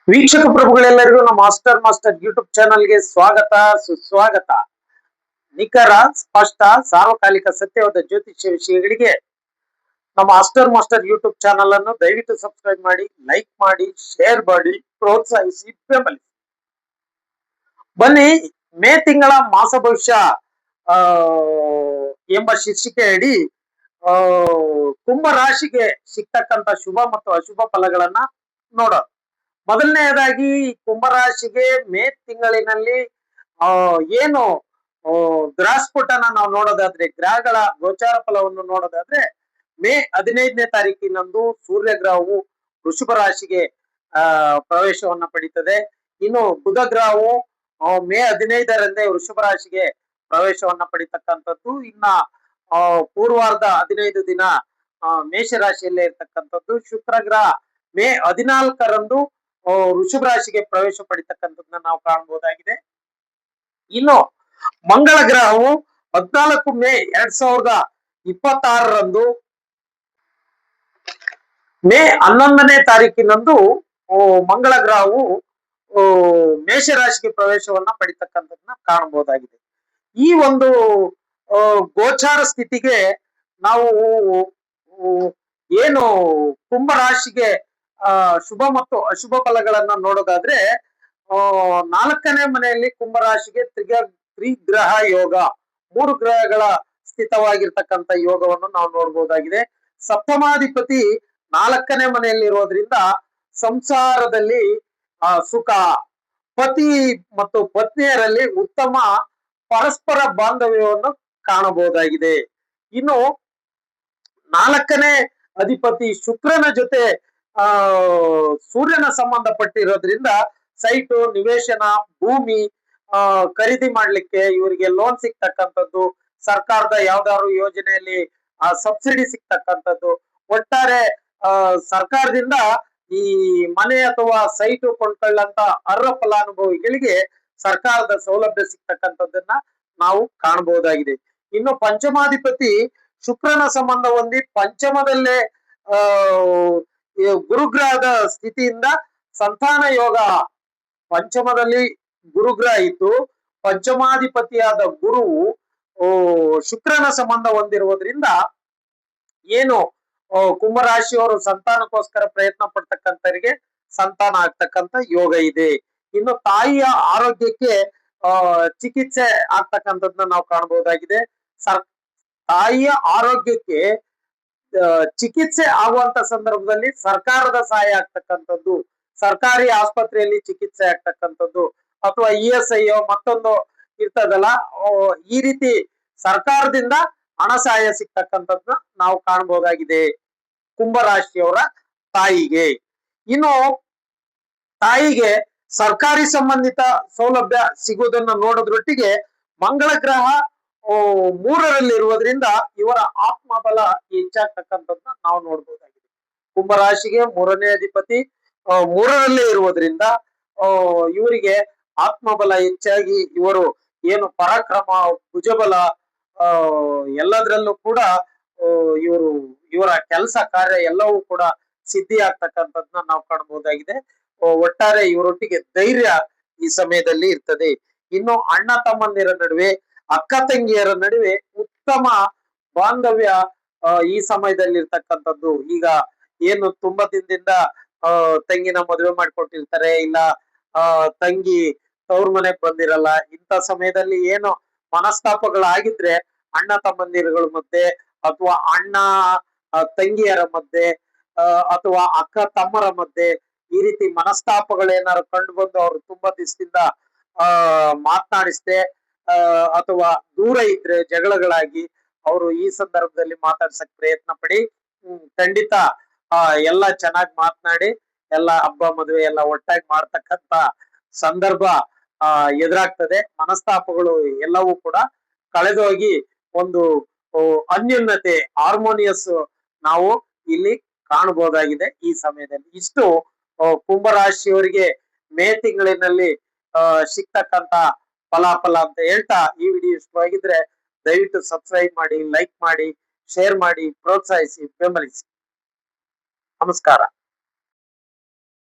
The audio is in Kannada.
ವೀಕ್ಷಕ ಪ್ರಭುಗಳೆಲ್ಲರಿಗೂ ನಮ್ಮ ಮಾಸ್ಟರ್ ಯೂಟ್ಯೂಬ್ ಚಾನಲ್ಗೆ ಸ್ವಾಗತ ಸುಸ್ವಾಗತ. ನಿಖರ, ಸ್ಪಷ್ಟ, ಸಾರ್ವಕಾಲಿಕ ಸತ್ಯವಾದ ಜ್ಯೋತಿಷ್ಯ ವಿಷಯಗಳಿಗೆ ನಮ್ಮ ಮಾಸ್ಟರ್ ಯೂಟ್ಯೂಬ್ ಚಾನಲ್ ಅನ್ನು ದಯವಿಟ್ಟು ಸಬ್ಸ್ಕ್ರೈಬ್ ಮಾಡಿ, ಲೈಕ್ ಮಾಡಿ, ಶೇರ್ ಮಾಡಿ, ಪ್ರೋತ್ಸಾಹಿಸಿ, ಬೆಂಬಲಿಸಿ. ಬನ್ನಿ, ಮೇ ತಿಂಗಳ ಮಾಸ ಭವಿಷ್ಯ ಎಂಬ ಶೀರ್ಷಿಕೆ ಅಡಿ ಕುಂಭ ರಾಶಿಗೆ ಸಿಗ್ತಕ್ಕಂತ ಶುಭ ಮತ್ತು ಅಶುಭ ಫಲಗಳನ್ನ ನೋಡೋಣ. ಮೊದಲನೆಯದಾಗಿ ಕುಂಭರಾಶಿಗೆ ಮೇ ತಿಂಗಳಿನಲ್ಲಿ ಏನು ಗ್ರಹಸ್ಫುಟನ ನಾವು ನೋಡೋದಾದ್ರೆ, ಗ್ರಹಗಳ ಗೋಚಾರ ಫಲವನ್ನು ನೋಡೋದಾದ್ರೆ, ಮೇ 15ನೇ ತಾರೀಕಿನಂದು ಸೂರ್ಯ ಗ್ರಹವು ವೃಷಭ ರಾಶಿಗೆ ಪ್ರವೇಶವನ್ನ ಪಡೀತದೆ. ಇನ್ನು ಬುಧ ಗ್ರಹವು ಮೇ 15ರಂದೇ ವೃಷಭ ರಾಶಿಗೆ ಪ್ರವೇಶವನ್ನ ಪಡಿತಕ್ಕಂಥದ್ದು. ಇನ್ನ ಪೂರ್ವಾರ್ಧ 15 ದಿನ ಮೇಷರಾಶಿಯಲ್ಲೇ ಇರ್ತಕ್ಕಂಥದ್ದು. ಶುಕ್ರ ಗ್ರಹ ಮೇ 14ರಂದು ವೃಷಭ ರಾಶಿಗೆ ಪ್ರವೇಶ ಪಡಿತಕ್ಕಂಥದ್ದನ್ನ ನಾವು ಕಾಣಬಹುದಾಗಿದೆ. ಇನ್ನು ಮಂಗಳ ಗ್ರಹವು 14 ಮೇ 2026ರಂದು ಮೇ 11ನೇ ತಾರೀಕಿನಂದು ಮಂಗಳ ಗ್ರಹವು ಮೇಷರಾಶಿಗೆ ಪ್ರವೇಶವನ್ನ ಪಡಿತಕ್ಕಂಥದ್ದನ್ನ ಕಾಣಬಹುದಾಗಿದೆ. ಈ ಒಂದು ಗೋಚಾರ ಸ್ಥಿತಿಗೆ ನಾವು ಏನು ಕುಂಭ ರಾಶಿಗೆ ಶುಭ ಮತ್ತು ಅಶುಭ ಫಲಗಳನ್ನ ನೋಡೋದಾದ್ರೆ, 4ನೇ ಮನೆಯಲ್ಲಿ ಕುಂಭ ರಾಶಿಗೆ ತ್ರಿಗ್ರಹ ಯೋಗ, 3 ಗ್ರಹಗಳ ಸ್ಥಿತವಾಗಿರ್ತಕ್ಕಂಥ ಯೋಗವನ್ನು ನಾವು ನೋಡಬಹುದಾಗಿದೆ. ಸಪ್ತಮಾಧಿಪತಿ 4ನೇ ಮನೆಯಲ್ಲಿ ಇರೋದ್ರಿಂದ ಸಂಸಾರದಲ್ಲಿ ಸುಖ, ಪತಿ ಮತ್ತು ಪತ್ನಿಯರಲ್ಲಿ ಉತ್ತಮ ಪರಸ್ಪರ ಬಾಂಧವ್ಯವನ್ನು ಕಾಣಬಹುದಾಗಿದೆ. ಇನ್ನು 4ನೇ ಅಧಿಪತಿ ಶುಕ್ರನ ಜೊತೆ ಸೂರ್ಯನ ಸಂಬಂಧಪಟ್ಟಿರೋದ್ರಿಂದ ಸೈಟು, ನಿವೇಶನ, ಭೂಮಿ ಖರೀದಿ ಮಾಡ್ಲಿಕ್ಕೆ ಇವರಿಗೆ ಲೋನ್ ಸಿಗ್ತಕ್ಕಂಥದ್ದು, ಸರ್ಕಾರದ ಯಾವ್ದಾದ್ರು ಯೋಜನೆಯಲ್ಲಿ ಸಬ್ಸಿಡಿ ಸಿಗ್ತಕ್ಕಂಥದ್ದು, ಒಟ್ಟಾರೆ ಸರ್ಕಾರದಿಂದ ಈ ಮನೆ ಅಥವಾ ಸೈಟು ಕೊಂಡ್ಕೊಳ್ಳಂತ ಅರ್ಹ ಫಲಾನುಭವಿಗಳಿಗೆ ಸರ್ಕಾರದ ಸೌಲಭ್ಯ ಸಿಗ್ತಕ್ಕಂಥದ್ದನ್ನ ನಾವು ಕಾಣಬಹುದಾಗಿದೆ. ಇನ್ನು ಪಂಚಮಾಧಿಪತಿ ಶುಕ್ರನ ಸಂಬಂಧ ಹೊಂದಿ ಪಂಚಮದಲ್ಲೇ ಗುರುಗ್ರಹದ ಸ್ಥಿತಿಯಿಂದ ಸಂತಾನ ಯೋಗ, ಪಂಚಮದಲ್ಲಿ ಗುರುಗ್ರಹ ಇದ್ದು ಪಂಚಮಾಧಿಪತಿಯಾದ ಗುರುವು ಶುಕ್ರನ ಸಂಬಂಧ ಹೊಂದಿರುವುದರಿಂದ ಏನು ಕುಂಭರಾಶಿಯವರು ಸಂತಾನಕ್ಕೋಸ್ಕರ ಪ್ರಯತ್ನ ಪಡ್ತಕ್ಕಂಥವರಿಗೆ ಸಂತಾನ ಆಗ್ತಕ್ಕಂಥ ಯೋಗ ಇದೆ. ಇನ್ನು ತಾಯಿಯ ಆರೋಗ್ಯಕ್ಕೆ ಚಿಕಿತ್ಸೆ ಆಗ್ತಕ್ಕಂಥದ್ದನ್ನ ನಾವು ಕಾಣಬಹುದಾಗಿದೆ. ತಾಯಿಯ ಆರೋಗ್ಯಕ್ಕೆ ಚಿಕಿತ್ಸೆ ಆಗುವಂತ ಸಂದರ್ಭದಲ್ಲಿ ಸರ್ಕಾರದ ಸಹಾಯ ಆಗ್ತಕ್ಕಂಥದ್ದು, ಸರ್ಕಾರಿ ಆಸ್ಪತ್ರೆಯಲ್ಲಿ ಚಿಕಿತ್ಸೆ ಆಗ್ತಕ್ಕಂಥದ್ದು, ಅಥವಾ ESI ಮತ್ತೊಂದು ಇರ್ತದಲ್ಲ, ಈ ರೀತಿ ಸರ್ಕಾರದಿಂದ ಹಣ ಸಹಾಯ ಸಿಗ್ತಕ್ಕಂಥದ್ದನ್ನ ನಾವು ಕಾಣಬಹುದಾಗಿದೆ ಕುಂಭರಾಶಿಯವರ ತಾಯಿಗೆ. ಇನ್ನು ತಾಯಿಗೆ ಸರ್ಕಾರಿ ಸಂಬಂಧಿತ ಸೌಲಭ್ಯ ಸಿಗುವುದನ್ನ ನೋಡೋದ್ರೊಟ್ಟಿಗೆ ಮಂಗಳ ಗ್ರಹ 3ರಲ್ಲಿ ಇರುವುದರಿಂದ ಇವರ ಆತ್ಮಬಲ ಹೆಚ್ಚಾಗ್ತಕ್ಕಂಥದ್ದನ್ನ ನಾವು ನೋಡ್ಬೋದಾಗಿದೆ. ಕುಂಭರಾಶಿಗೆ 3ನೇ ಅಧಿಪತಿ 3ರಲ್ಲೇ ಇರುವುದರಿಂದ ಇವರಿಗೆ ಆತ್ಮಬಲ ಹೆಚ್ಚಾಗಿ ಇವರು ಏನು ಪರಾಕ್ರಮ, ಭುಜಬಲ ಎಲ್ಲದರಲ್ಲೂ ಕೂಡ ಇವರ ಕೆಲಸ ಕಾರ್ಯ ಎಲ್ಲವೂ ಕೂಡ ಸಿದ್ಧಿ ಆಗ್ತಕ್ಕಂಥದ್ದನ್ನ ನಾವು ಕಾಣಬಹುದಾಗಿದೆ. ಒಟ್ಟಾರೆ ಇವರೊಟ್ಟಿಗೆ ಧೈರ್ಯ ಈ ಸಮಯದಲ್ಲಿ ಇರ್ತದೆ. ಇನ್ನು ಅಣ್ಣ ತಮ್ಮಂದಿರ ನಡುವೆ, ಅಕ್ಕ ತಂಗಿಯರ ನಡುವೆ ಉತ್ತಮ ಬಾಂಧವ್ಯ ಈ ಸಮಯದಲ್ಲಿ ಇರ್ತಕ್ಕಂಥದ್ದು. ಈಗ ಏನು ತುಂಬಾ ದಿನದಿಂದ ತಂಗಿನ ಮದುವೆ ಮಾಡ್ಕೊಟ್ಟಿರ್ತಾರೆ, ಇಲ್ಲ ತಂಗಿ ತವ್ರ ಮನೆಗ್ ಬಂದಿರಲ್ಲ, ಇಂಥ ಸಮಯದಲ್ಲಿ ಏನು ಮನಸ್ತಾಪಗಳಾಗಿದ್ರೆ ಅಣ್ಣ ತಮ್ಮಂದಿರುಗಳ ಮಧ್ಯೆ ಅಥವಾ ಅಣ್ಣ ತಂಗಿಯರ ಮಧ್ಯೆ ಅಥವಾ ಅಕ್ಕ ತಮ್ಮರ ಮಧ್ಯೆ ಈ ರೀತಿ ಮನಸ್ತಾಪಗಳೇನಾದ್ರು ಕಂಡು ಬಂದು ಅವ್ರು ತುಂಬಾ ದಿವಸದಿಂದ ಮಾತನಾಡಿಸ್ದೆ ಅಥವಾ ದೂರ ಇದ್ರೆ ಜಗಳಗಳಾಗಿ ಅವರು ಈ ಸಂದರ್ಭದಲ್ಲಿ ಮಾತಾಡ್ಸಕ್ ಪ್ರಯತ್ನ ಪಡಿ. ಖಂಡಿತ ಎಲ್ಲ ಚೆನ್ನಾಗಿ ಮಾತನಾಡಿ ಎಲ್ಲ ಹಬ್ಬ ಮದುವೆ ಎಲ್ಲ ಒಟ್ಟಾಗಿ ಮಾಡ್ತಕ್ಕಂತ ಸಂದರ್ಭ ಎದುರಾಗ್ತದೆ. ಮನಸ್ತಾಪಗಳು ಎಲ್ಲವೂ ಕೂಡ ಕಳೆದೋಗಿ ಒಂದು ಅನ್ಯೋನ್ಯತೆ, ಹಾರ್ಮೋನಿಯಸ್ ನಾವು ಇಲ್ಲಿ ಕಾಣಬಹುದಾಗಿದೆ ಈ ಸಮಯದಲ್ಲಿ. ಇಷ್ಟು ಕುಂಭರಾಶಿಯವರಿಗೆ ಮೇ ತಿಂಗಳಿನಲ್ಲಿ ಸಿಗ್ತಕ್ಕಂತ ಫಲಾಫಲ ಅಂತ ಹೇಳ್ತಾ, ಈ ವಿಡಿಯೋ ಇಷ್ಟವಾಗಿದ್ರೆ ದಯವಿಟ್ಟು ಸಬ್ಸ್ಕ್ರೈಬ್ ಮಾಡಿ, ಲೈಕ್ ಮಾಡಿ, ಶೇರ್ ಮಾಡಿ, ಪ್ರೋತ್ಸಾಹಿಸಿ, ಬೆಂಬಲಿಸಿ. ನಮಸ್ಕಾರ.